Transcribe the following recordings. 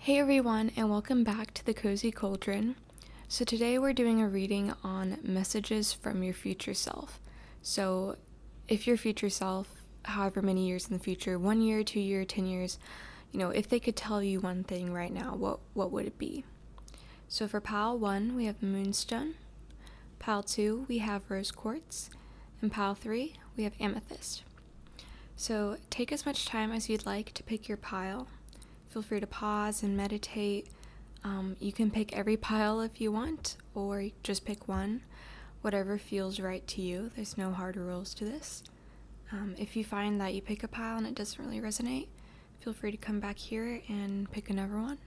Hey everyone, and welcome back to the Cozy Cauldron. So today we're doing a reading on messages from your future self. So if your future self, however many years in the future, 1 year, 2 year, 10 years, if they could tell you one thing right now, what would it be? So for pile 1, we have moonstone. Pile 2, we have rose quartz. And pile 3, we have amethyst. So take as much time as you'd like to pick your pile. Feel free to pause and meditate. You can pick every pile if you want, or just pick one, whatever feels right to you. There's no hard rules to this. If you find that you pick a pile and it doesn't really resonate, feel free to come back here and pick another one.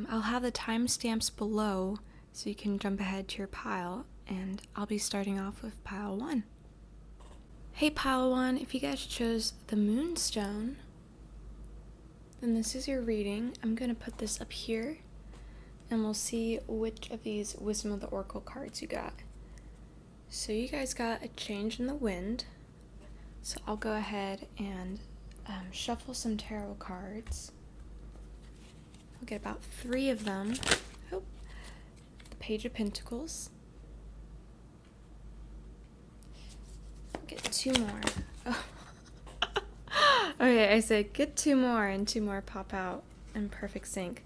I'll have the timestamps below so you can jump ahead to your pile, and I'll be starting off with pile 1. Hey pile 1, if you guys chose the moonstone, then this is your reading. I'm going to put this up here, and we'll see which of these Wisdom of the Oracle cards you got. So you guys got a change in the wind. So I'll go ahead and shuffle some tarot cards. We'll get about 3 of them. Oh, the Page of Pentacles. I'll get 2 more. Oh. Okay, I said get 2 more, and 2 more pop out in perfect sync.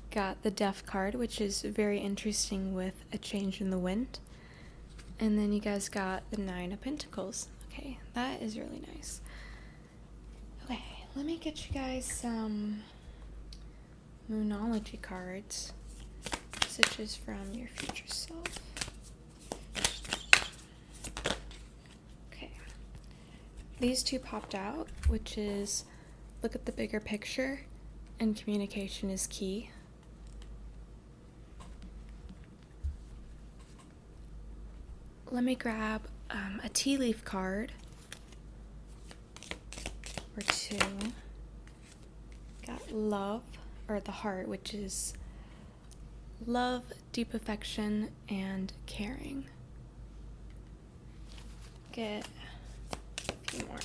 Got the Death card, which is very interesting with a change in the wind. And then you guys got the 9 of Pentacles. Okay, that is really nice. Okay, let me get you guys some Moonology cards, messages from your future self. These 2 popped out, which is look at the bigger picture and communication is key. Let me grab a tea leaf card or 2. Got love, or the heart, which is love, deep affection, and caring. Get more.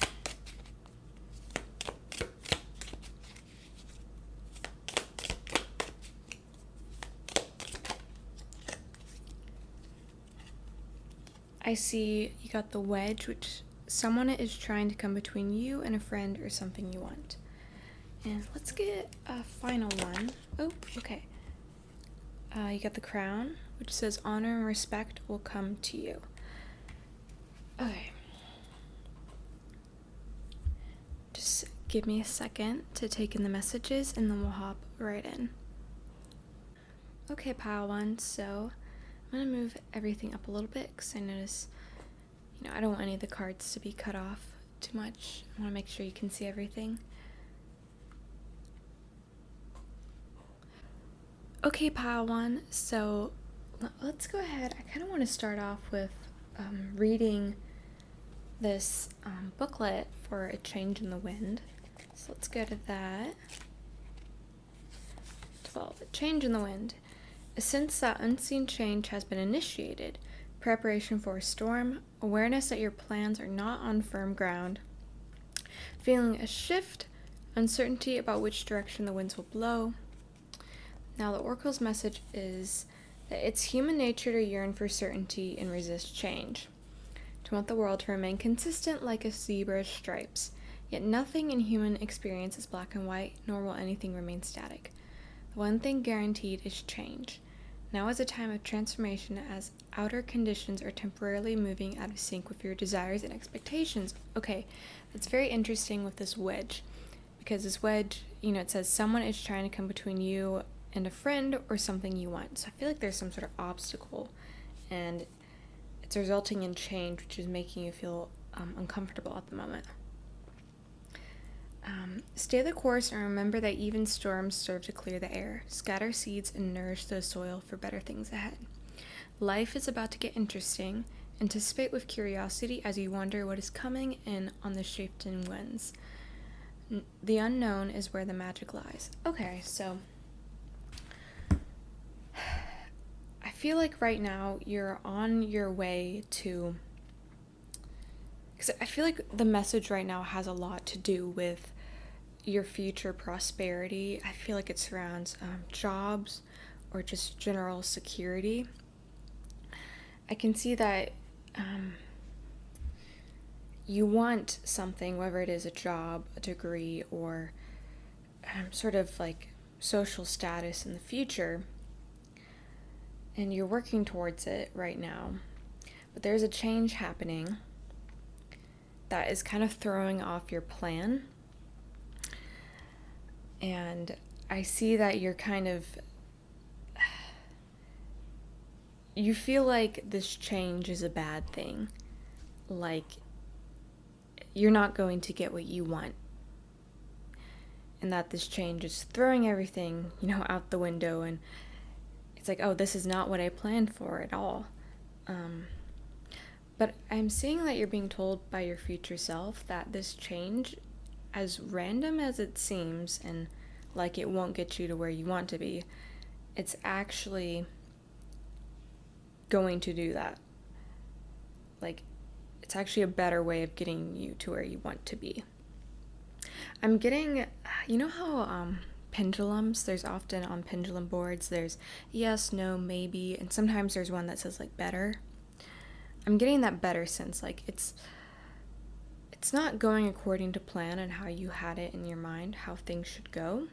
I see you got the wedge, which someone is trying to come between you and a friend or something you want. And let's get a final one. Oh, okay. You got the crown, which says honor and respect will come to you. Okay. Just give me a second to take in the messages, and then we'll hop right in. Okay, pile 1, so I'm going to move everything up a little bit because I notice, I don't want any of the cards to be cut off too much. I want to make sure you can see everything. Okay, pile 1, so let's go ahead. I kind of want to start off with reading this booklet for A Change in the Wind. So let's go to that. 12. A Change in the Wind. Since that unseen change has been initiated, preparation for a storm, awareness that your plans are not on firm ground, feeling a shift, uncertainty about which direction the winds will blow. Now the Oracle's message is that it's human nature to yearn for certainty and resist change, to want the world to remain consistent like a zebra's stripes. Yet nothing in human experience is black and white, nor will anything remain static. The one thing guaranteed is change. Now is a time of transformation as outer conditions are temporarily moving out of sync with your desires and expectations. Okay, that's very interesting with this wedge, because this wedge, it says someone is trying to come between you and a friend or something you want. So I feel like there's some sort of obstacle, and it's resulting in change, which is making you feel uncomfortable at the moment. Stay the course and remember that even storms serve to clear the air, scatter seeds, and nourish the soil for better things ahead. Life is about to get interesting. Anticipate with curiosity as you wonder what is coming in on the shifting winds. The unknown is where the magic lies. Okay, so I feel like right now you're on your way to, because I feel like the message right now has a lot to do with your future prosperity. I feel like it surrounds jobs or just general security. I can see that you want something, whether it is a job, a degree, or sort of like social status in the future, and you're working towards it right now. But there's a change happening that is kind of throwing off your plan. And I see that you're you feel like this change is a bad thing. Like, you're not going to get what you want. And that this change is throwing everything, out the window. And it's like, oh, this is not what I planned for at all. But I'm seeing that you're being told by your future self that this change, as random as it seems and like it won't get you to where you want to be, it's actually going to do that. Like, it's actually a better way of getting you to where you want to be. I'm getting, how pendulums, there's often on pendulum boards, there's yes, no, maybe, and sometimes there's one that says like better. I'm getting that better sense, like it's not going according to plan and how you had it in your mind, how things should go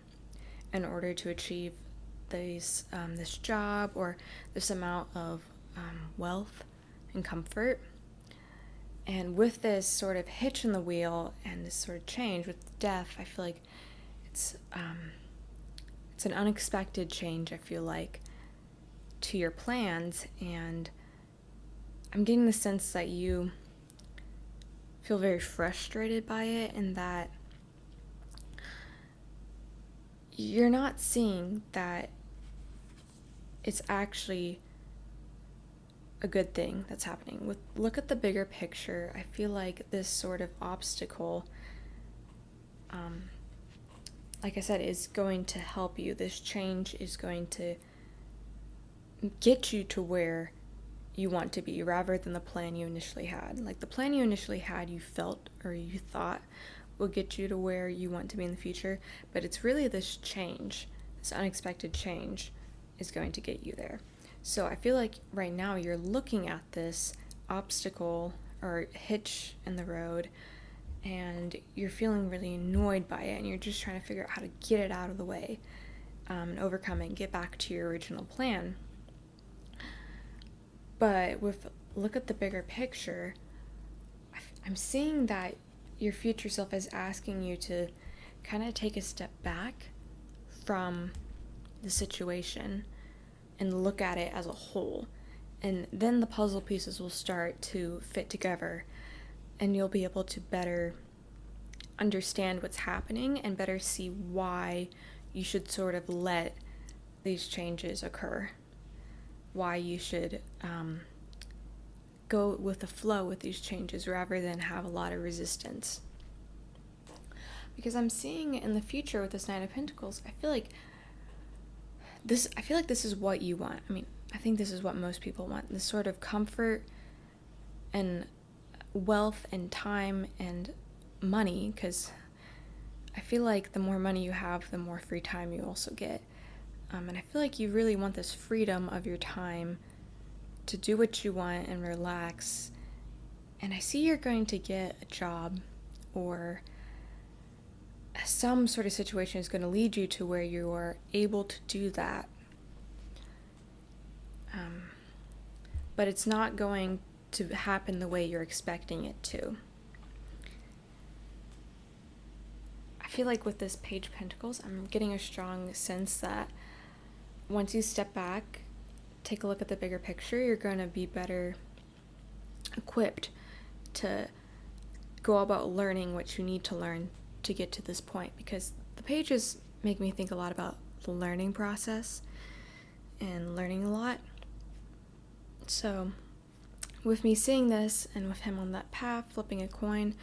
in order to achieve this job or this amount of wealth and comfort. And with this sort of hitch in the wheel and this sort of change with death, I feel like it's an unexpected change, I feel like, to your plans. And I'm getting the sense that you feel very frustrated by it and that you're not seeing that it's actually a good thing that's happening. Look at the bigger picture. I feel like this sort of obstacle, like I said, is going to help you. This change is going to get you to where you want to be rather than the plan you initially had. Like the plan you initially had, you felt or you thought will get you to where you want to be in the future, but it's really this change, this unexpected change is going to get you there. So I feel like right now you're looking at this obstacle or hitch in the road and you're feeling really annoyed by it and you're just trying to figure out how to get it out of the way and overcome it and get back to your original plan. But look at the bigger picture, I'm seeing that your future self is asking you to kind of take a step back from the situation and look at it as a whole. And then the puzzle pieces will start to fit together and you'll be able to better understand what's happening and better see why you should sort of let these changes occur. Why you should go with the flow with these changes rather than have a lot of resistance. Because I'm seeing in the future with this Nine of Pentacles, I feel like this is what you want. I mean, I think this is what most people want. This sort of comfort and wealth and time and money, because I feel like the more money you have, the more free time you also get. And I feel like you really want this freedom of your time to do what you want and relax. And I see you're going to get a job or some sort of situation is going to lead you to where you are able to do that. But it's not going to happen the way you're expecting it to. I feel like with this Page of Pentacles, I'm getting a strong sense that once you step back, take a look at the bigger picture, you're going to be better equipped to go about learning what you need to learn to get to this point, because the pages make me think a lot about the learning process and learning a lot. So with me seeing this and with him on that path flipping a coin,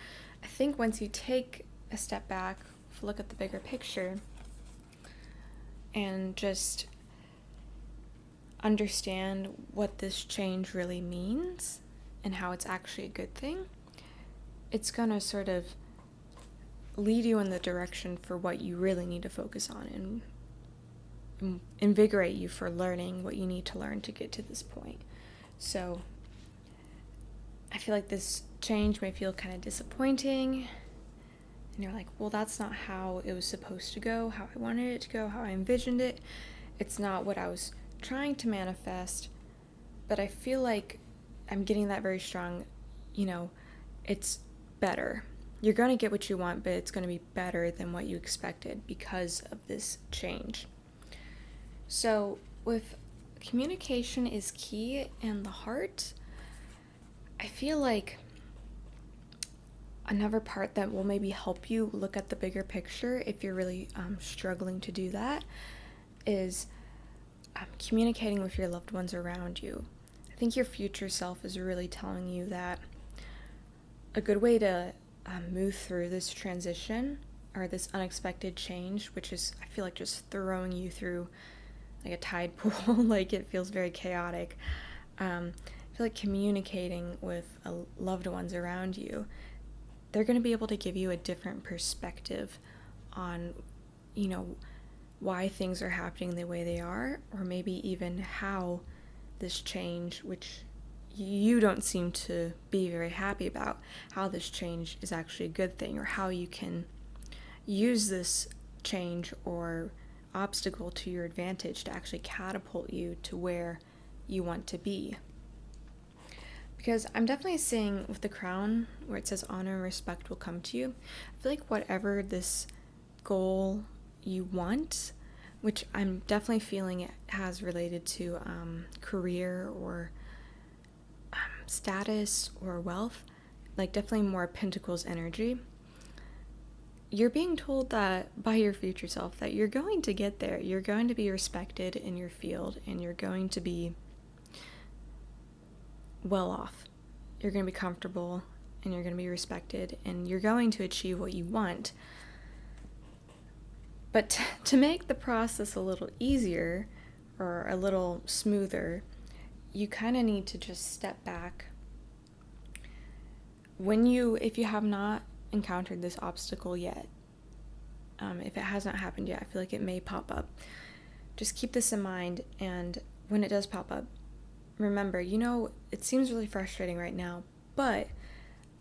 I think once you take a step back, look at the bigger picture and just understand what this change really means and how it's actually a good thing, it's gonna sort of lead you in the direction for what you really need to focus on, and invigorate you for learning what you need to learn to get to this point. So I feel like this change may feel kind of disappointing, and you're like, well, that's not how it was supposed to go, how I wanted it to go, how I envisioned it. It's not what I was trying to manifest. But I feel like I'm getting that very strong, it's better. You're going to get what you want, but it's going to be better than what you expected because of this change. So with communication is key and the heart, I feel like another part that will maybe help you look at the bigger picture if you're really struggling to do that is communicating with your loved ones around you. I think your future self is really telling you that a good way to move through this transition or this unexpected change, which is, I feel like, just throwing you through like a tide pool, like it feels very chaotic. I feel like communicating with loved ones around you, they're going to be able to give you a different perspective on, why things are happening the way they are, or maybe even how this change, which you don't seem to be very happy about, how this change is actually a good thing, or how you can use this change or obstacle to your advantage to actually catapult you to where you want to be. Because I'm definitely seeing with the crown where it says honor and respect will come to you, I feel like whatever this goal you want, which I'm definitely feeling it has related to career or status or wealth, like definitely more Pentacles energy, you're being told that by your future self that you're going to get there. You're going to be respected in your field, and you're going to be well off. You're going to be comfortable, and you're going to be respected, and you're going to achieve what you want. But to make the process a little easier or a little smoother, you kind of need to just step back. If you have not encountered this obstacle yet, if it hasn't happened yet, I feel like it may pop up. Just keep this in mind, and when it does pop up, remember, it seems really frustrating right now, but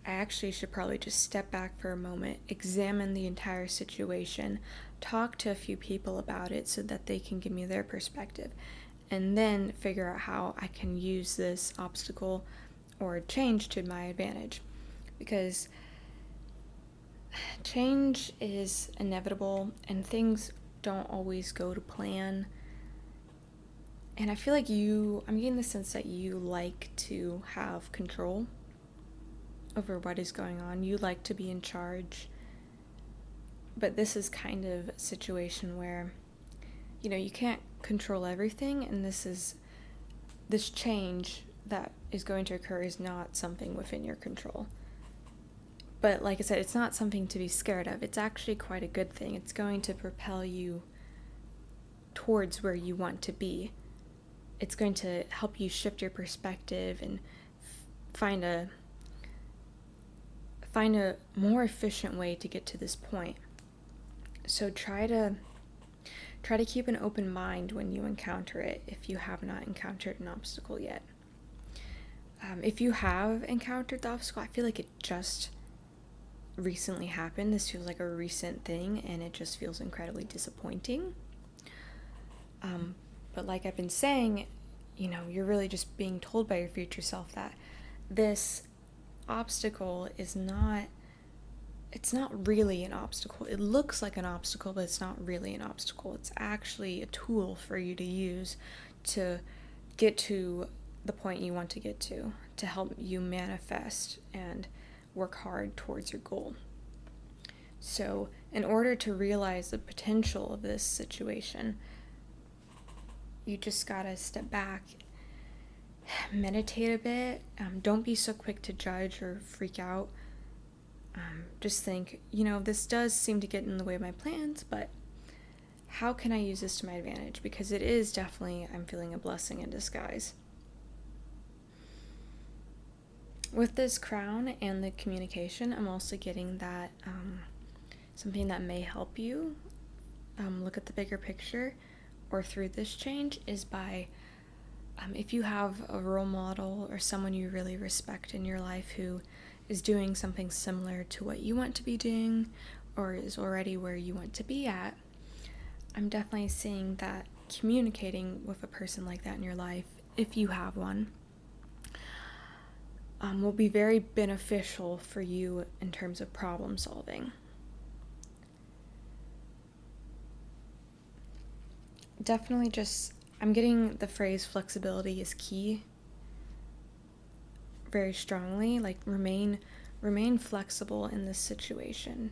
I actually should probably just step back for a moment, examine the entire situation, talk to a few people about it so that they can give me their perspective, and then figure out how I can use this obstacle or change to my advantage. Because change is inevitable and things don't always go to plan. And I feel like I'm getting the sense that you like to have control over what is going on. You like to be in charge. But this is kind of a situation where, you can't control everything, and this change that is going to occur is not something within your control. But like I said, it's not something to be scared of. It's actually quite a good thing. It's going to propel you towards where you want to be. It's going to help you shift your perspective and find a more efficient way to get to this point. So try to keep an open mind when you encounter it if you have not encountered an obstacle yet. If you have encountered the obstacle, I feel like it just recently happened. This feels like a recent thing, and it just feels incredibly disappointing. But like I've been saying, you're really just being told by your future self that this obstacle it's not really an obstacle. It looks like an obstacle, but it's not really an obstacle. It's actually a tool for you to use to get to the point you want to get to help you manifest and work hard towards your goal. So in order to realize the potential of this situation, you just gotta step back, meditate a bit. Don't be so quick to judge or freak out. Just think, this does seem to get in the way of my plans, but how can I use this to my advantage? Because it is definitely, I'm feeling, a blessing in disguise. With this crown and the communication, I'm also getting that something that may help you look at the bigger picture or through this change is by if you have a role model or someone you really respect in your life who is doing something similar to what you want to be doing or is already where you want to be at, I'm definitely seeing that communicating with a person like that in your life, if you have one, will be very beneficial for you in terms of problem solving. Definitely I'm getting the phrase flexibility is key very strongly, like remain flexible in this situation.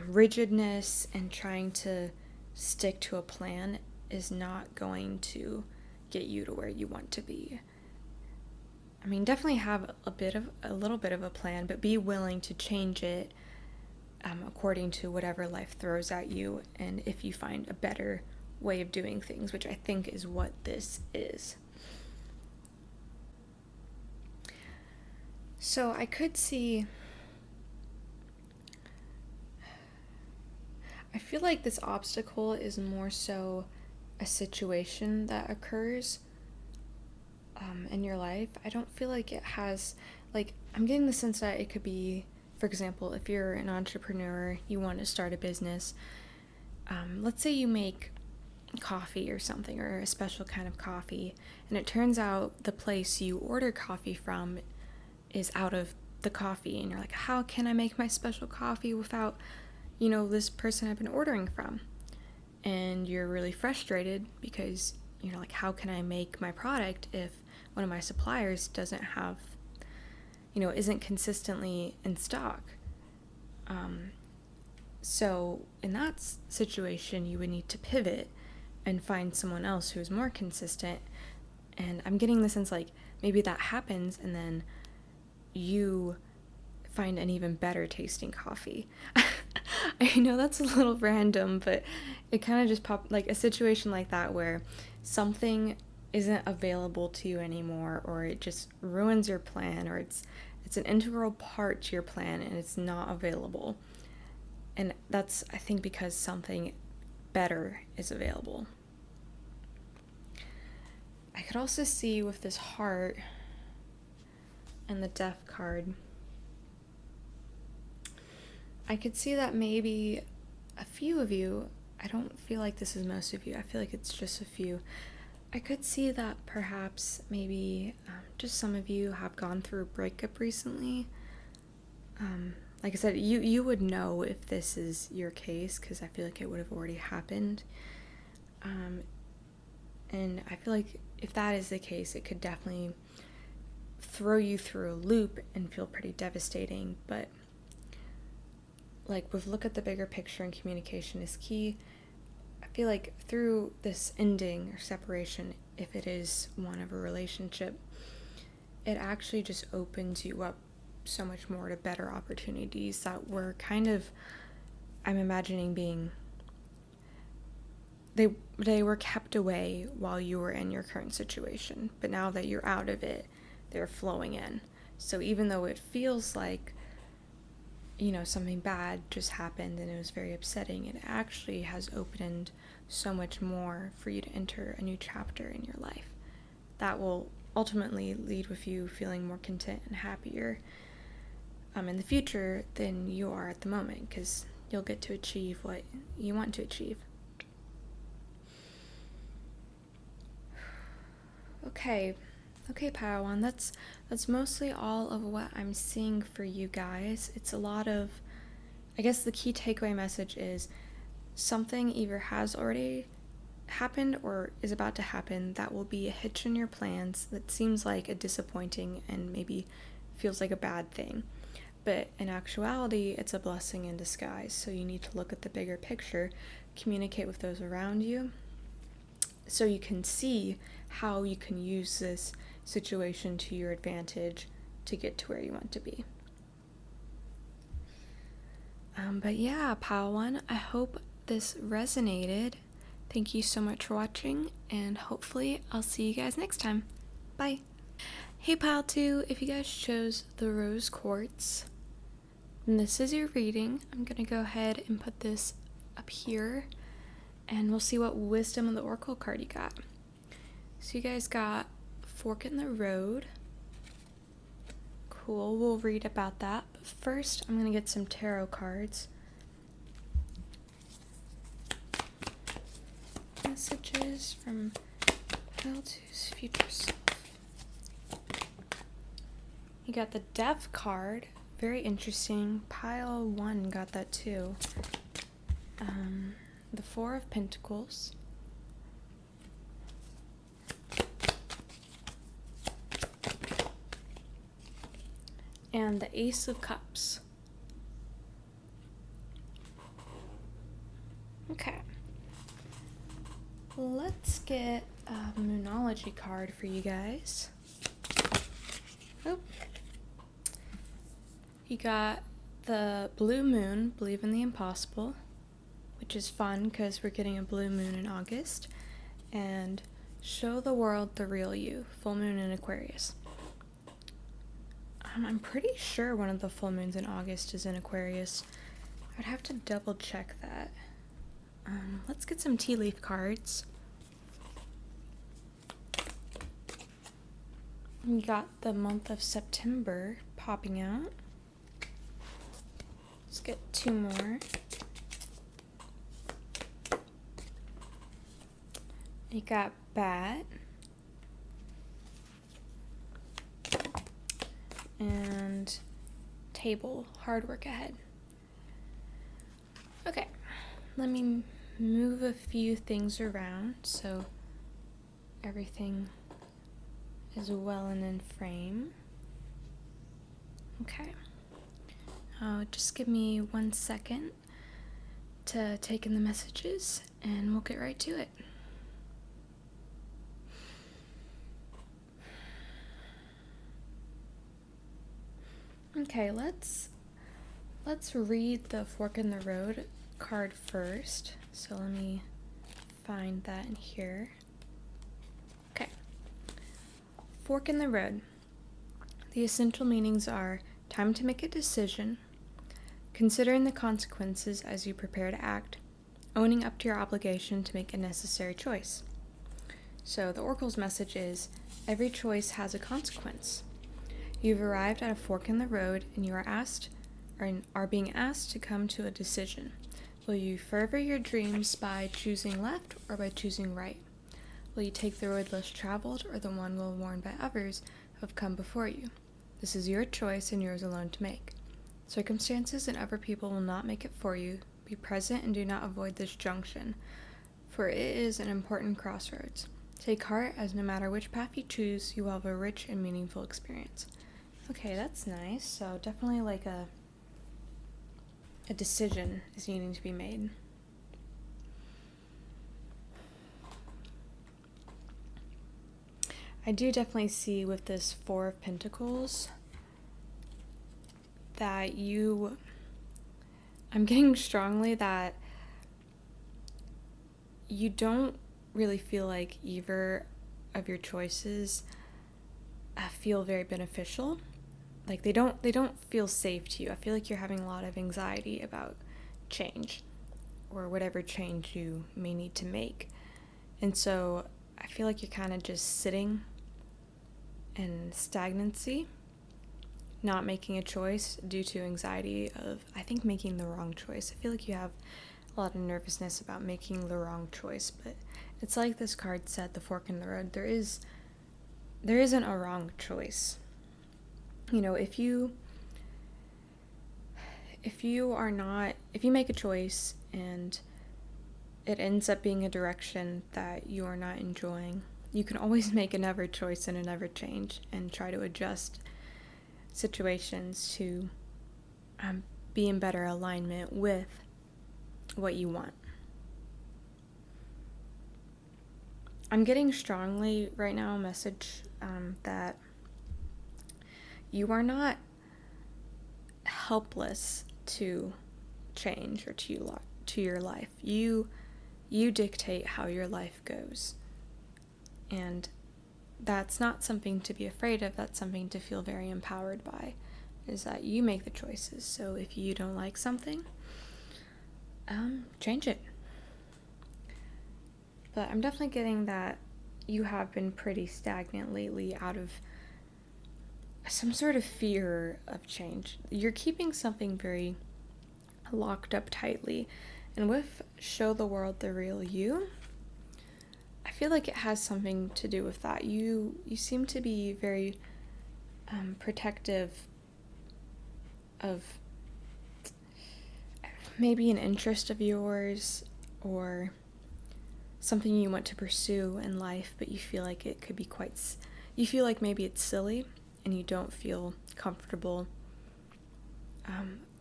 Rigidness and trying to stick to a plan is not going to get you to where you want to be. I mean, definitely have a little bit of a plan, but be willing to change it according to whatever life throws at you, and if you find a better way of doing things, which I think is what this is. So I could see, I feel like this obstacle is more so a situation that occurs in your life. I don't feel like it has, like, I'm getting the sense that it could be, for example, if you're an entrepreneur, you want to start a business, let's say you make coffee or something, or a special kind of coffee, and it turns out the place you order coffee from is out of the coffee, and you're like, how can I make my special coffee without, this person I've been ordering from? And you're really frustrated because you're like, how can I make my product if one of my suppliers doesn't have, isn't consistently in stock? So in that situation, you would need to pivot and find someone else who's more consistent. And I'm getting the sense like maybe that happens and then you find an even better tasting coffee. I know that's a little random, but it kind of just popped, like a situation like that where something isn't available to you anymore, or it just ruins your plan, or it's an integral part to your plan and it's not available. And that's, I think, because something better is available. I could also see with this heart and the death card, I could see that maybe a few of you, I don't feel like this is most of you, I feel like it's just a few. I could see that perhaps maybe just some of you have gone through a breakup recently. Like I said, you would know if this is your case because I feel like it would have already happened. And I feel like if that is the case, it could definitely throw you through a loop and feel pretty devastating. But like with look at the bigger picture and communication is key, I feel like through this ending or separation, if it is one of a relationship, it actually just opens you up so much more to better opportunities that were kind of, I'm imagining being, they were kept away while you were in your current situation, but now that you're out of it, they're flowing in. So even though it feels like, something bad just happened and it was very upsetting, it actually has opened so much more for you to enter a new chapter in your life that will ultimately lead with you feeling more content and happier in the future than you are at the moment, because you'll get to achieve what you want to achieve. Okay, Padawan, that's mostly all of what I'm seeing for you guys. It's a lot of, I guess the key takeaway message is something either has already happened or is about to happen that will be a hitch in your plans that seems like a disappointing and maybe feels like a bad thing. But in actuality, it's a blessing in disguise. So you need to look at the bigger picture, communicate with those around you, so you can see how you can use this situation to your advantage to get to where you want to be. But yeah, Padawan, I hope this resonated. Thank you so much for watching, and hopefully I'll see you guys next time. Bye. Hey Pal 2, if you guys chose the rose quartz, And this is your reading. I'm going to go ahead and put this up here, and we'll see what wisdom of the oracle card you got. So you guys got Fork in the Road. Cool, we'll read about that. But first, I'm going to get some tarot cards. Messages from Pile 2's future self. You got the Death card. Very interesting. Pile 1 got that too. The Four of Pentacles. And the Ace of Cups. Okay. Let's get a Moonology card for you guys. Oh. You got the Blue Moon, Believe in the Impossible, which is fun because we're getting a blue moon in August. And Show the World the Real You, Full Moon in Aquarius. I'm pretty sure one of the full moons in August is in Aquarius. I'd have to double check that. Let's get some tea leaf cards. We got the month of September popping out. Let's get 2 more. You got Bat. And Table, Hard Work Ahead. Okay, let me move a few things around so everything is well and in frame. Okay. Just give me 1 second to take in the messages and we'll get right to it. Okay, let's read the Fork in the Road card first. So let me find that in here. Okay. Fork in the Road. The essential meanings are time to make a decision, considering the consequences as you prepare to act, owning up to your obligation to make a necessary choice. So the oracle's message is, every choice has a consequence. You've arrived at a fork in the road and you are being asked to come to a decision. Will you further your dreams by choosing left or by choosing right? Will you take the road less traveled or the one well worn by others who have come before you? This is your choice and yours alone to make. Circumstances and other people will not make it for you. Be present and do not avoid this junction, for it is an important crossroads. Take heart, as no matter which path you choose, you will have a rich and meaningful experience. Okay, that's nice. So definitely like a decision is needing to be made. I do definitely see with this Four of Pentacles that I'm getting strongly that you don't really feel like either of your choices feel very beneficial. Like they don't feel safe to you. I feel like you're having a lot of anxiety about change or whatever change you may need to make. And so I feel like you're kind of just sitting in stagnancy, not making a choice due to anxiety of, I think, making the wrong choice. I feel like you have a lot of nervousness about making the wrong choice, but it's like this card said, the fork in the road. There isn't a wrong choice. You know, if you make a choice and it ends up being a direction that you are not enjoying, you can always make another choice and another change and try to adjust situations to be in better alignment with what you want. I'm getting strongly right now a message that you are not helpless to change or to your life. You dictate how your life goes. And that's not something to be afraid of. That's something to feel very empowered by. is that you make the choices. So if you don't like something, change it. But I'm definitely getting that you have been pretty stagnant lately out of some sort of fear of change. You're keeping something very locked up tightly. And with Show the World the Real You, I feel like it has something to do with that. You seem to be very protective of maybe an interest of yours or something you want to pursue in life, but you feel like it could be you feel like maybe it's silly and you don't feel comfortable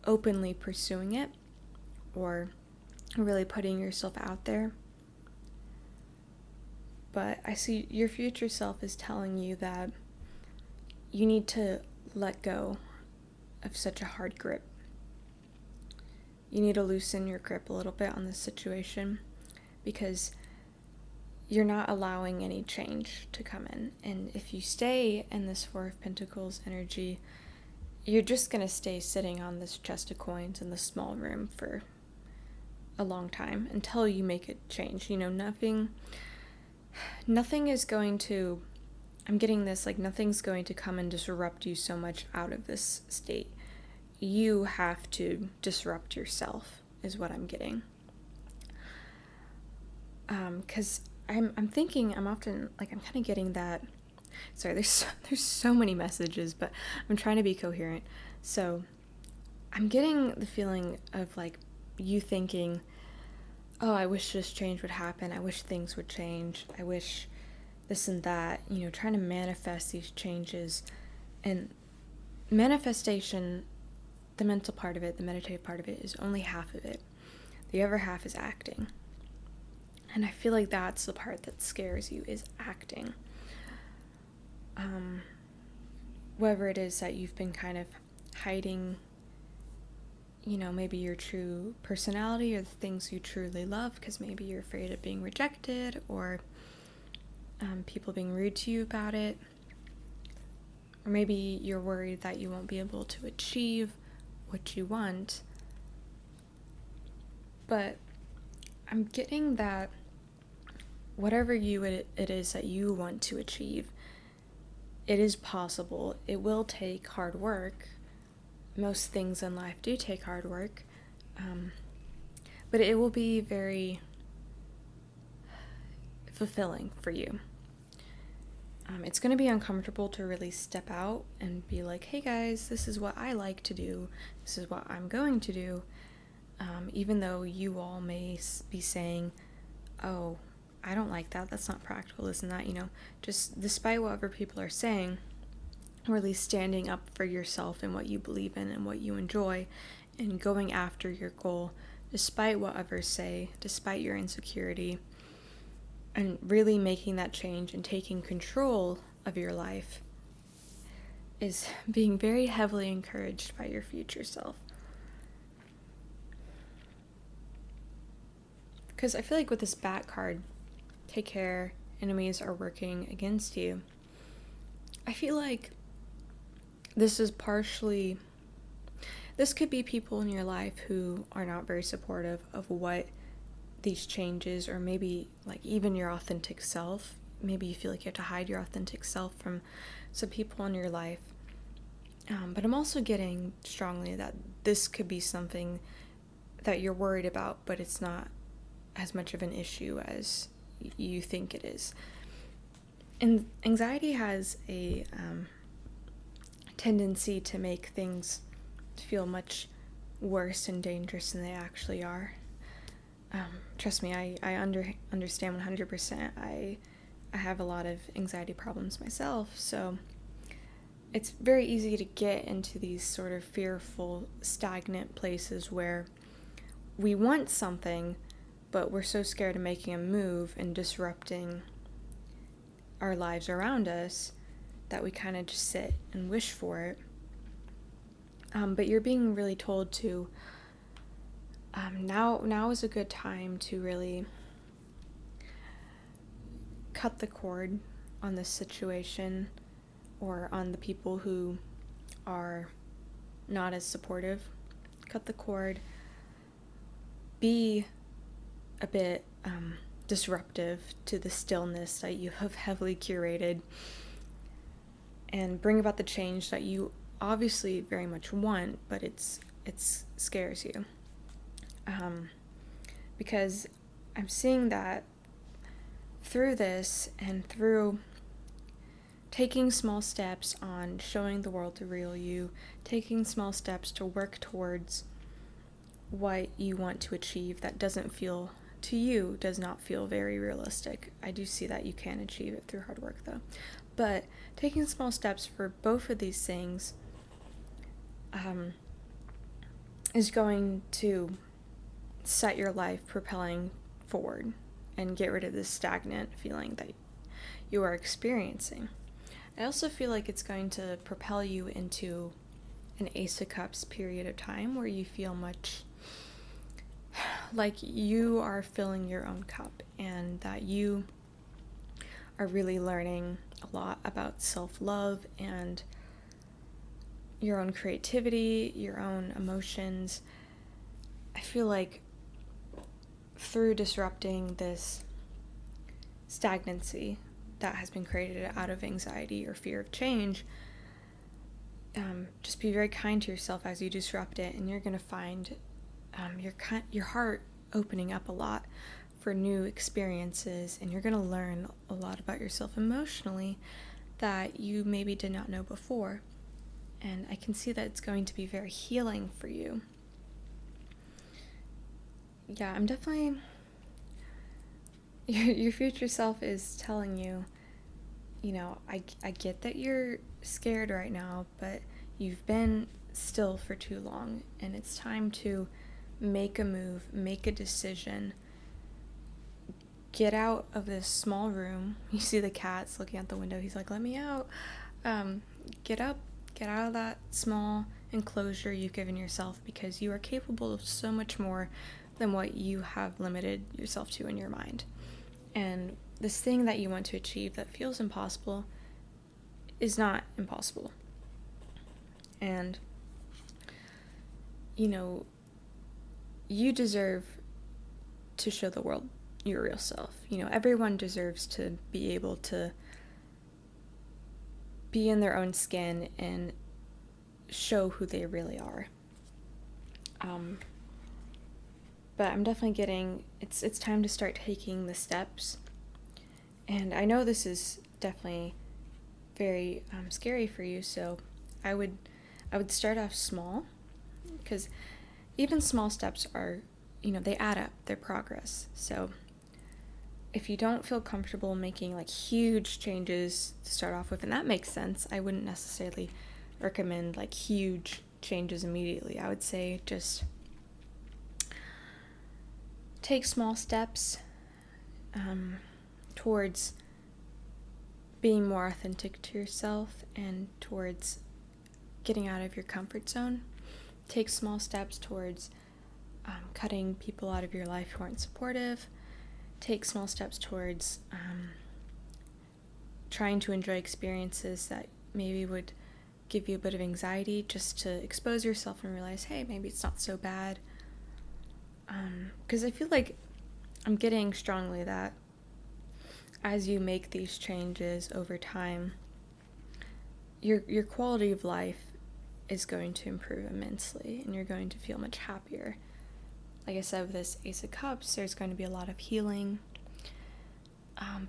openly pursuing it or really putting yourself out there. But I see your future self is telling you that you need to let go of such a hard grip. You need to loosen your grip a little bit on this situation because you're not allowing any change to come in. And if you stay in this Four of Pentacles energy, you're just going to stay sitting on this chest of coins in the small room for a long time until you make a change. Nothing is going to, I'm getting this, like nothing's going to come and disrupt you so much out of this state. You have to disrupt yourself is what I'm getting. Because I'm thinking, I'm often, like, I'm kind of getting that, sorry, there's so many messages, but I'm trying to be coherent. So I'm getting the feeling of, like, you thinking, oh, I wish this change would happen. I wish things would change. I wish this and that, trying to manifest these changes. And manifestation, the mental part of it, the meditative part of it, is only half of it. The other half is acting. And I feel like that's the part that scares you, is acting. Whatever it is that you've been kind of hiding, maybe your true personality or the things you truly love, because maybe you're afraid of being rejected or people being rude to you about it. Or maybe you're worried that you won't be able to achieve what you want. But I'm getting that whatever it is that you want to achieve, it is possible. It will take hard work. Most things in life do take hard work. But it will be very fulfilling for you. It's going to be uncomfortable to really step out and be like, hey guys, this is what I like to do. This is what I'm going to do. Even though you all may be saying, oh, I don't like that. That's not practical, this and that, just despite what other people are saying, really standing up for yourself and what you believe in and what you enjoy and going after your goal, despite what others say, despite your insecurity, and really making that change and taking control of your life is being very heavily encouraged by your future self. Because I feel like with this Bat card, take care, enemies are working against you. I feel like this could be people in your life who are not very supportive of what these changes, or maybe like even your authentic self. Maybe you feel like you have to hide your authentic self from some people in your life. But I'm also getting strongly that this could be something that you're worried about, but it's not as much of an issue as you think it is. And anxiety has a tendency to make things feel much worse and dangerous than they actually are. Trust me, I understand 100%. I have a lot of anxiety problems myself, so it's very easy to get into these sort of fearful, stagnant places where we want something, but we're so scared of making a move and disrupting our lives around us that we kind of just sit and wish for it. But you're being really told to now is a good time to really cut the cord on this situation or on the people who are not as supportive. Cut the cord. Be a bit disruptive to the stillness that you have heavily curated, and bring about the change that you obviously very much want, but it scares you. Because I'm seeing that through this and through taking small steps on showing the world the real you, taking small steps to work towards what you want to achieve that does not feel very realistic. I do see that you can achieve it through hard work though. But taking small steps for both of these things is going to set your life propelling forward and get rid of this stagnant feeling that you are experiencing. I also feel like it's going to propel you into an Ace of Cups period of time where you feel much like you are filling your own cup, and that you are really learning a lot about self-love and your own creativity, your own emotions. I feel like through disrupting this stagnancy that has been created out of anxiety or fear of change, just be very kind to yourself as you disrupt it, and you're going to find your heart opening up a lot for new experiences, and you're going to learn a lot about yourself emotionally that you maybe did not know before. And I can see that it's going to be very healing for you. Yeah, I'm definitely... Your future self is telling you, I get that you're scared right now, but you've been still for too long, and it's time to make a move, make a decision. Get out of this small room. You see the cat's looking out the window. He's like, let me out. Get up. Get out of that small enclosure you've given yourself, because you are capable of so much more than what you have limited yourself to in your mind. And this thing that you want to achieve that feels impossible is not impossible. And, you deserve to show the world your real self. Everyone deserves to be able to be in their own skin and show who they really are. But I'm definitely getting, it's time to start taking the steps. And I know this is definitely very scary for you, so I would start off small, because even small steps are, they add up, they're progress. So if you don't feel comfortable making huge changes to start off with, and that makes sense, I wouldn't necessarily recommend huge changes immediately. I would say just take small steps towards being more authentic to yourself and towards getting out of your comfort zone. Take small steps towards cutting people out of your life who aren't supportive. Take small steps towards trying to enjoy experiences that maybe would give you a bit of anxiety, just to expose yourself and realize, hey, maybe it's not so bad. Because I feel like I'm getting strongly that as you make these changes over time, your quality of life is going to improve immensely, and you're going to feel much happier. Like I said, with this Ace of Cups, there's going to be a lot of healing,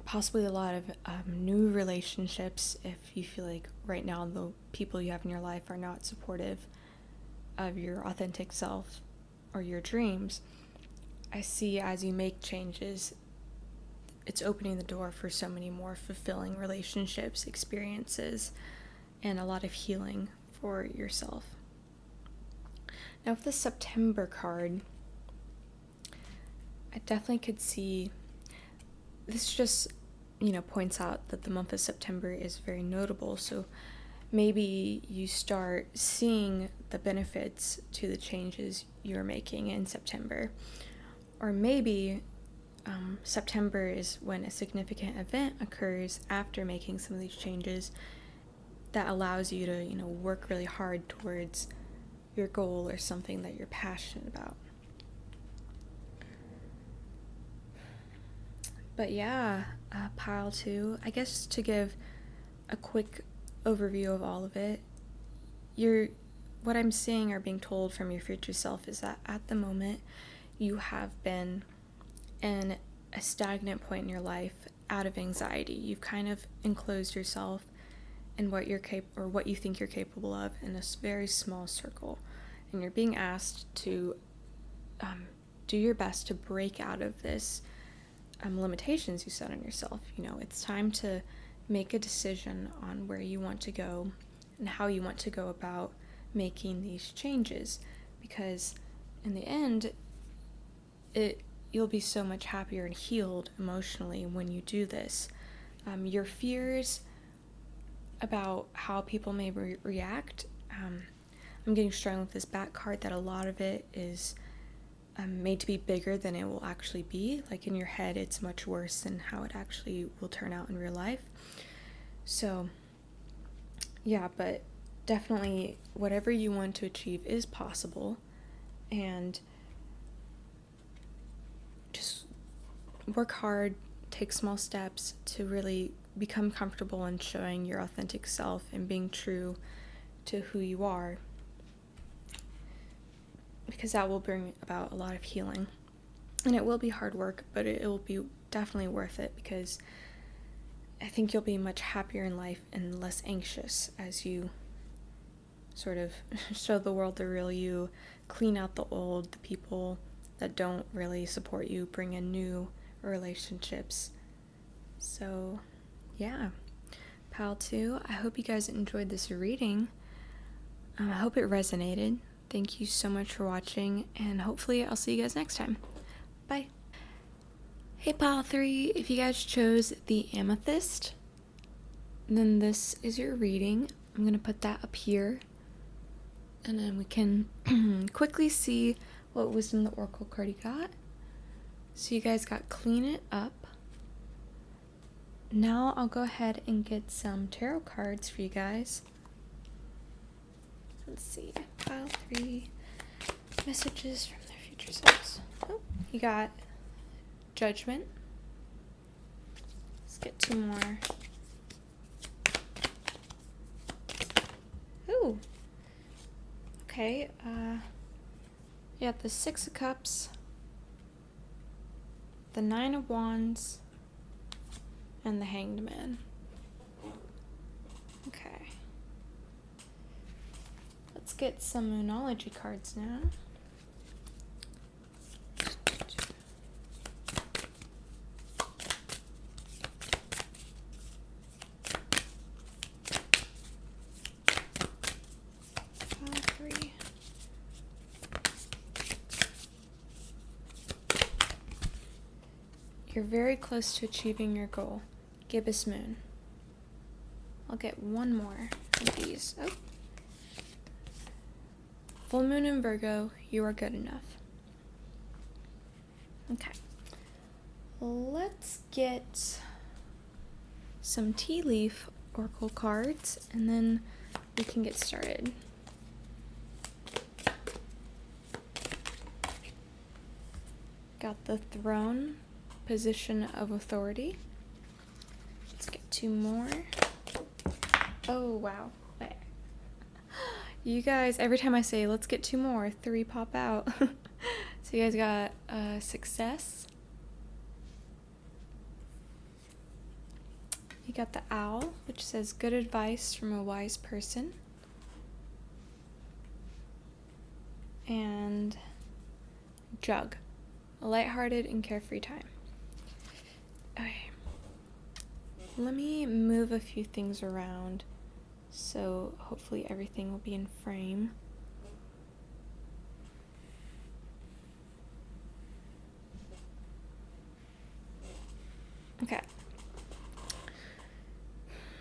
possibly a lot of new relationships if you feel like right now the people you have in your life are not supportive of your authentic self or your dreams. I see as you make changes, it's opening the door for so many more fulfilling relationships, experiences, and a lot of healing for yourself. Now with the September card, I definitely could see, this just, points out that the month of September is very notable, so maybe you start seeing the benefits to the changes you're making in September. Or maybe September is when a significant event occurs after making some of these changes that allows you to, work really hard towards your goal or something that you're passionate about. But yeah, pile 2, I guess to give a quick overview of all of it, what I'm seeing or being told from your future self is that at the moment you have been in a stagnant point in your life out of anxiety. You've kind of enclosed yourself in what you think you're capable of in a very small circle, and you're being asked to do your best to break out of this limitations you set on yourself. It's time to make a decision on where you want to go and how you want to go about making these changes, because in the end you'll be so much happier and healed emotionally when you do this. Your fears about how people may react, I'm getting strong with this back card that a lot of it is made to be bigger than it will actually be. Like in your head, it's much worse than how it actually will turn out in real life. So yeah, but definitely whatever you want to achieve is possible, and just work hard, take small steps to really become comfortable in showing your authentic self and being true to who you are, because that will bring about a lot of healing. And it will be hard work, but it will be definitely worth it, because I think you'll be much happier in life and less anxious as you sort of show the world the real you, clean out the old, the people that don't really support you, bring in new relationships. So yeah, pile 2, I hope you guys enjoyed this reading. I hope it resonated. Thank you so much for watching, and hopefully I'll see you guys next time. Bye. Hey pile 3, if you guys chose the amethyst, then this is your reading. I'm going to put that up here, and then we can quickly see what wisdom the oracle card you got. So you guys got clean it up. Now I'll go ahead and get some tarot cards for you guys. Let's see, pile 3, messages from their future selves. Oh, you got Judgment. Let's get 2 more. Ooh. Okay, you got the 6 of Cups, the 9 of Wands, and the Hanged Man. Okay. Let's get some Moonology cards now. Pile 3. You're very close to achieving your goal. Gibbous Moon. I'll get 1 more of these. Oh. Full Moon in Virgo, you are good enough. Okay. Let's get some tea leaf oracle cards, and then we can get started. Got the Throne, position of authority. Let's get 2 more. Oh, wow. You guys, every time I say, let's get 2 more, 3 pop out. So you guys got Success. You got the Owl, which says good advice from a wise person. And Jug, a lighthearted and carefree time. Okay. Let me move a few things around, so hopefully everything will be in frame. Okay.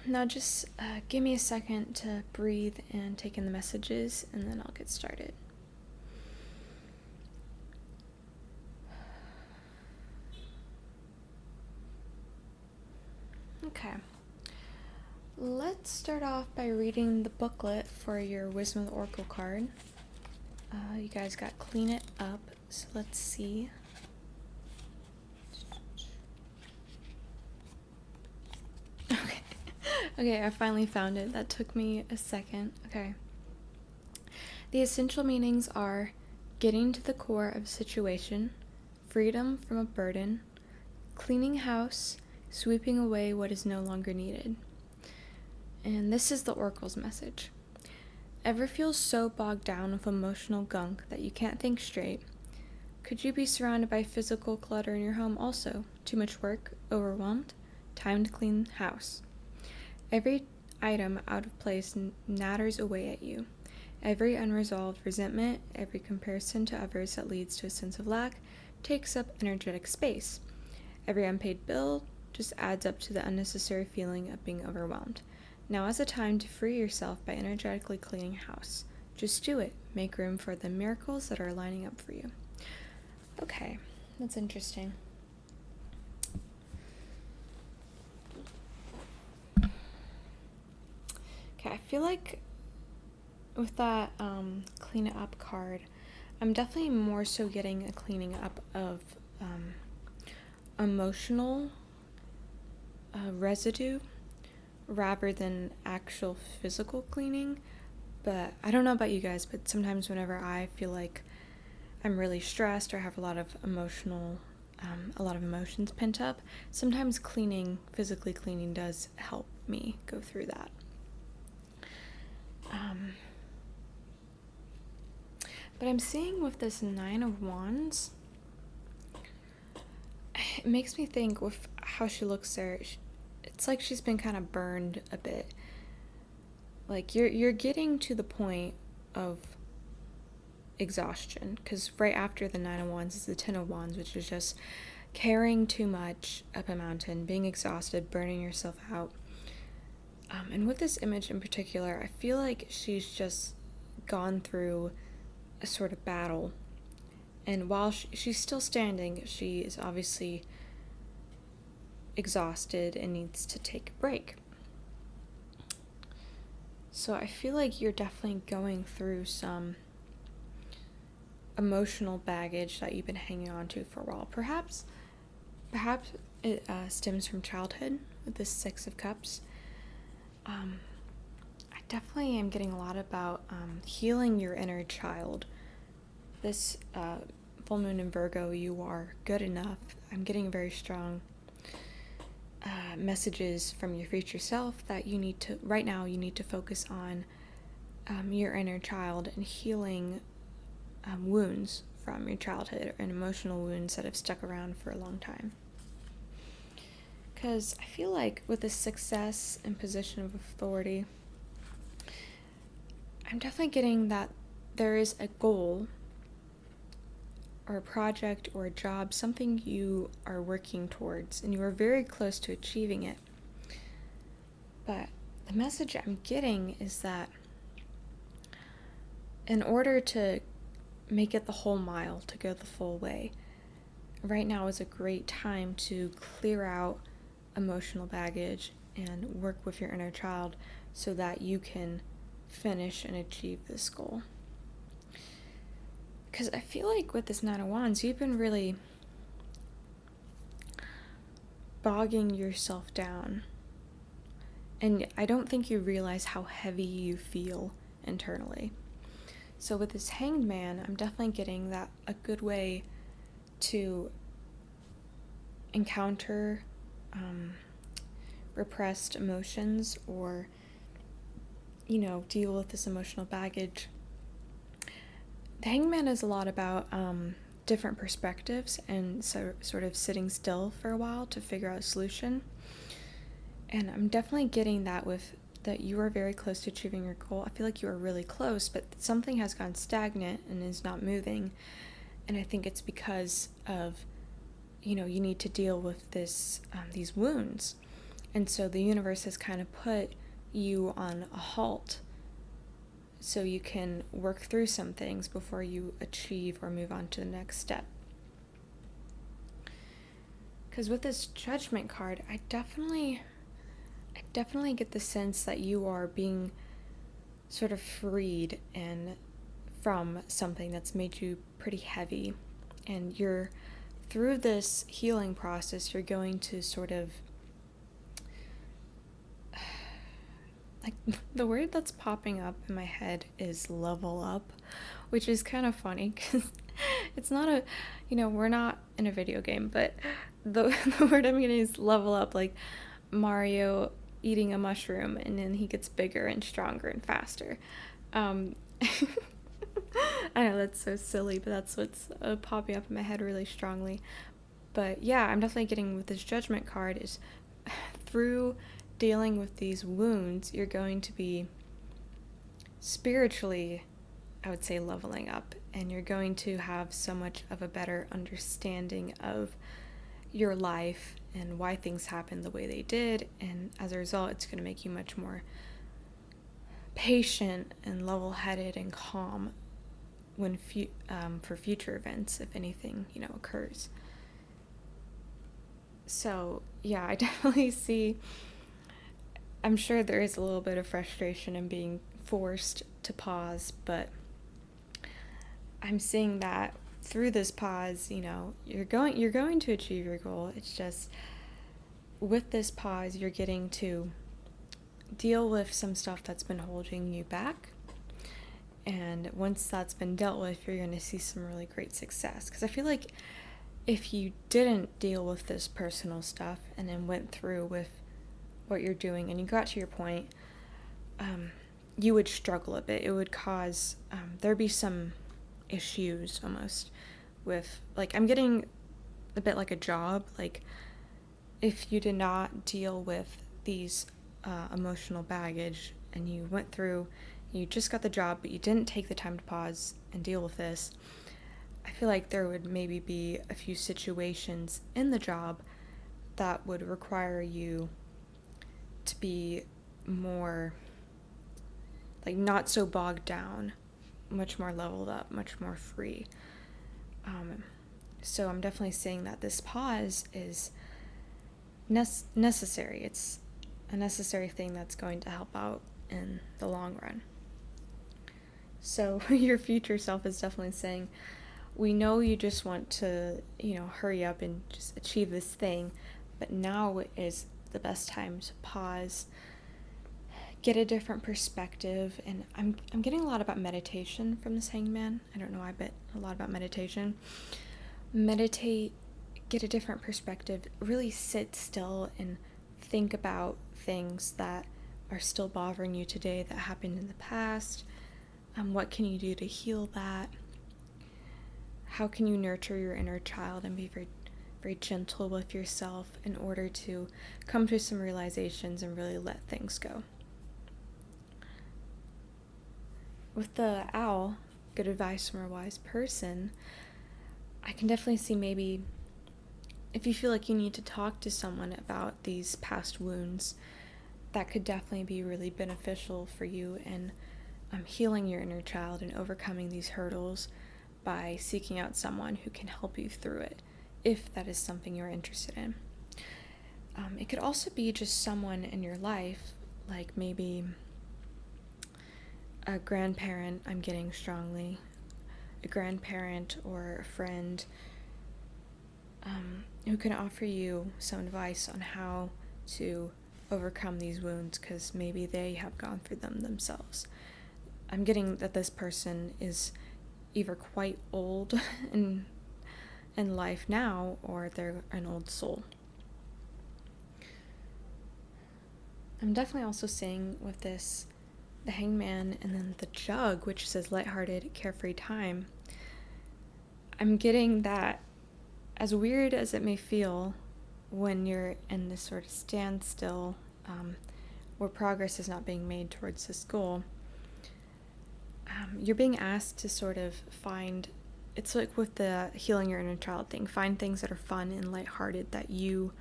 Now just give me a second to breathe and take in the messages, and then I'll get started. Okay. Let's start off by reading the booklet for your Wisdom of the Oracle card. You guys got clean it up, so let's see. Okay. Okay, I finally found it. That took me a second. Okay. The essential meanings are getting to the core of a situation, freedom from a burden, cleaning house, sweeping away what is no longer needed. And this is the Oracle's message. Ever feel so bogged down with emotional gunk that you can't think straight? Could you be surrounded by physical clutter in your home also? Too much work? Overwhelmed? Time to clean house. Every item out of place natters away at you. Every unresolved resentment, every comparison to others that leads to a sense of lack, takes up energetic space. Every unpaid bill just adds up to the unnecessary feeling of being overwhelmed. Now is the time to free yourself by energetically cleaning house. Just do it. Make room for the miracles that are lining up for you. Okay, that's interesting. Okay, I feel like with that clean it up card, I'm definitely more so getting a cleaning up of emotional residue rather than actual physical cleaning. But I don't know about you guys, but sometimes whenever I feel like I'm really stressed or have a lot of emotions pent up, sometimes physically cleaning does help me go through that. But I'm seeing with this 9 of Wands, it makes me think with how she looks there, it's like she's been kind of burned a bit. Like you're getting to the point of exhaustion, because right after the 9 of Wands is the 10 of Wands, which is just carrying too much up a mountain, being exhausted, burning yourself out. And with this image in particular, I feel like she's just gone through a sort of battle. And while she's still standing, she is obviously exhausted and needs to take a break. So I feel like you're definitely going through some emotional baggage that you've been hanging on to for a while. Perhaps it stems from childhood with this 6 of Cups. I definitely am getting a lot about healing your inner child. This full moon in Virgo, you are good enough. I'm getting very strong messages from your future self that you need to focus on your inner child and healing wounds from your childhood and emotional wounds that have stuck around for a long time. Because I feel like with this success and position of authority, I'm definitely getting that there is a goal or a project or a job, something you are working towards, and you are very close to achieving it. But the message I'm getting is that in order to make it the whole mile, to go the full way, right now is a great time to clear out emotional baggage and work with your inner child so that you can finish and achieve this goal. Because I feel like with this 9 of Wands, you've been really bogging yourself down. And I don't think you realize how heavy you feel internally. So with this Hanged Man, I'm definitely getting that a good way to encounter repressed emotions or, deal with this emotional baggage. The Hanged Man is a lot about different perspectives and so sort of sitting still for a while to figure out a solution. And I'm definitely getting that with that you are very close to achieving your goal. I feel like you are really close, but something has gone stagnant and is not moving. And I think it's because of, you need to deal with these wounds. And so the universe has kind of put you on a halt so you can work through some things before you achieve or move on to the next step. Because with this Judgment card, I definitely get the sense that you are being sort of freed and from something that's made you pretty heavy. And through this healing process, you're going to sort of, like, the word that's popping up in my head is level up, which is kind of funny because it's not we're not in a video game, but the word I'm getting is level up, like Mario eating a mushroom and then he gets bigger and stronger and faster. I know that's so silly, but that's what's popping up in my head really strongly. But yeah, I'm definitely getting with this judgment card is through dealing with these wounds, you're going to be spiritually, I would say, leveling up, and you're going to have so much of a better understanding of your life and why things happened the way they did, and as a result, it's going to make you much more patient and level-headed and calm when for future events, if anything, occurs. So yeah, I definitely see, I'm sure there is a little bit of frustration in being forced to pause, but I'm seeing that through this pause, you're going to achieve your goal. It's just with this pause, you're getting to deal with some stuff that's been holding you back. And once that's been dealt with, you're going to see some really great success. Because I feel like if you didn't deal with this personal stuff and then went through with what you're doing and you got to your point, you would struggle a bit. It would cause, there'd be some issues almost with, like, I'm getting a bit like a job. Like, if you did not deal with these emotional baggage and you went through, you just got the job, but you didn't take the time to pause and deal with this, I feel like there would maybe be a few situations in the job that would require you to be more, like, not so bogged down, much more leveled up, much more free. So I'm definitely saying that this pause is necessary. It's a necessary thing that's going to help out in the long run. So your future self is definitely saying, we know you just want to, hurry up and just achieve this thing, but now is the best time to pause, get a different perspective. And I'm getting a lot about meditation from this hangman. I don't know why, but a lot about meditation. Meditate, get a different perspective, really sit still and think about things that are still bothering you today that happened in the past. What can you do to heal that? How can you nurture your inner child and be very, very gentle with yourself in order to come to some realizations and really let things go? With the owl, good advice from a wise person, I can definitely see maybe if you feel like you need to talk to someone about these past wounds, that could definitely be really beneficial for you in healing your inner child and overcoming these hurdles by seeking out someone who can help you through it, if that is something you're interested in. It could also be just someone in your life, like maybe a grandparent, I'm getting strongly, a grandparent or a friend who can offer you some advice on how to overcome these wounds, because maybe they have gone through them themselves. I'm getting that this person is either quite old in life now, or they're an old soul. I'm definitely also seeing with this, the hangman and then the jug, which says lighthearted, carefree time. I'm getting that, as weird as it may feel when you're in this sort of standstill, where progress is not being made towards this goal, you're being asked to sort of find, it's like with the healing your inner child thing, find things that are fun and lighthearted that you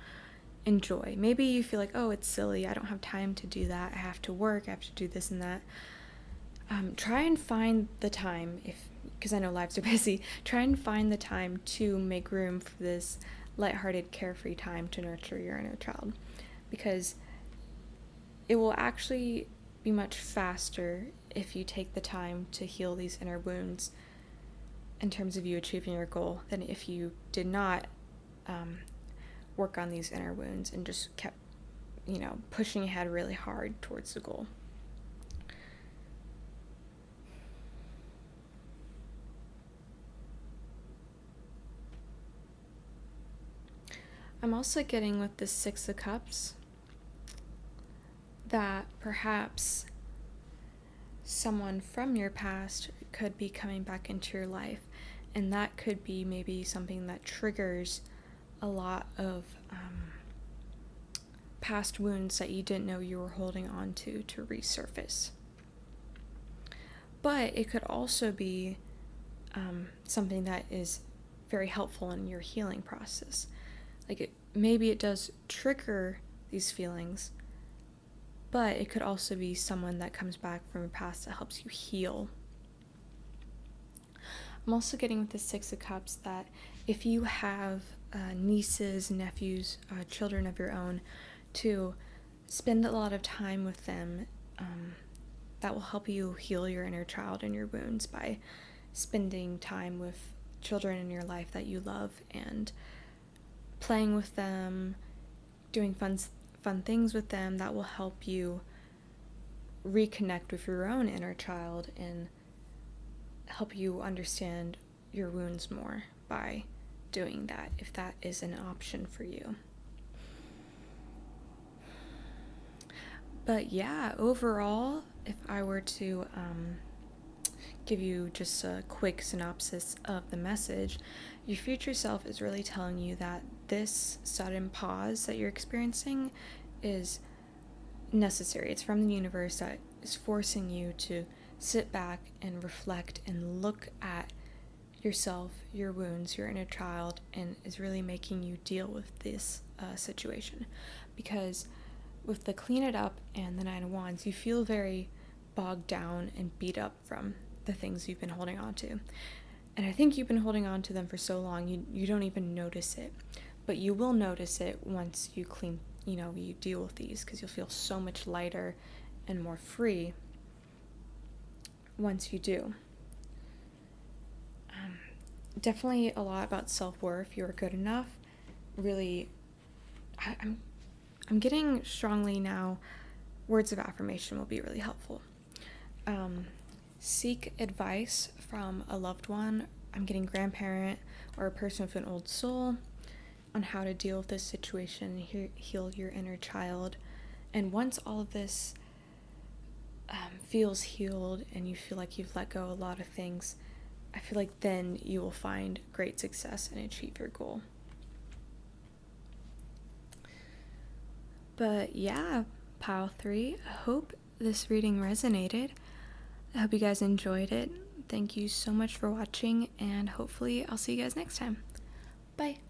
enjoy. Maybe you feel like, oh, it's silly, I don't have time to do that, I have to work, I have to do this and that. Try and find the time, because I know lives are busy, try and find the time to make room for this lighthearted, carefree time to nurture your inner child, because it will actually be much faster if you take the time to heal these inner wounds in terms of you achieving your goal than if you did not work on these inner wounds and just kept, pushing ahead really hard towards the goal. I'm also getting with the Six of Cups that perhaps someone from your past could be coming back into your life, and that could be maybe something that triggers a lot of past wounds that you didn't know you were holding on to resurface. But it could also be something that is very helpful in your healing process. Maybe it does trigger these feelings, but it could also be someone that comes back from your past that helps you heal. I'm also getting with the Six of Cups that if you have nieces, nephews, children of your own, to spend a lot of time with them. That will help you heal your inner child and your wounds by spending time with children in your life that you love and playing with them, doing fun things with them. That will help you reconnect with your own inner child and help you understand your wounds more by doing that, if that is an option for you. But yeah, overall, if I were to give you just a quick synopsis of the message, your future self is really telling you that this sudden pause that you're experiencing is necessary. It's from the universe that is forcing you to sit back and reflect and look at yourself, your wounds, your inner child, and is really making you deal with this situation. Because with the Clean It Up and the Nine of Wands, you feel very bogged down and beat up from the things you've been holding on to. And I think you've been holding on to them for so long, you don't even notice it. But you will notice it once you you deal with these, because you'll feel so much lighter and more free once you do. Definitely a lot about self-worth. You're good enough. Really, I'm getting strongly now, words of affirmation will be really helpful. Seek advice from a loved one. I'm getting grandparent or a person with an old soul on how to deal with this situation and heal your inner child. And once all of this feels healed and you feel like you've let go of a lot of things, I feel like then you will find great success and achieve your goal. But yeah, Pile 3, I hope this reading resonated. I hope you guys enjoyed it. Thank you so much for watching, and hopefully I'll see you guys next time. Bye.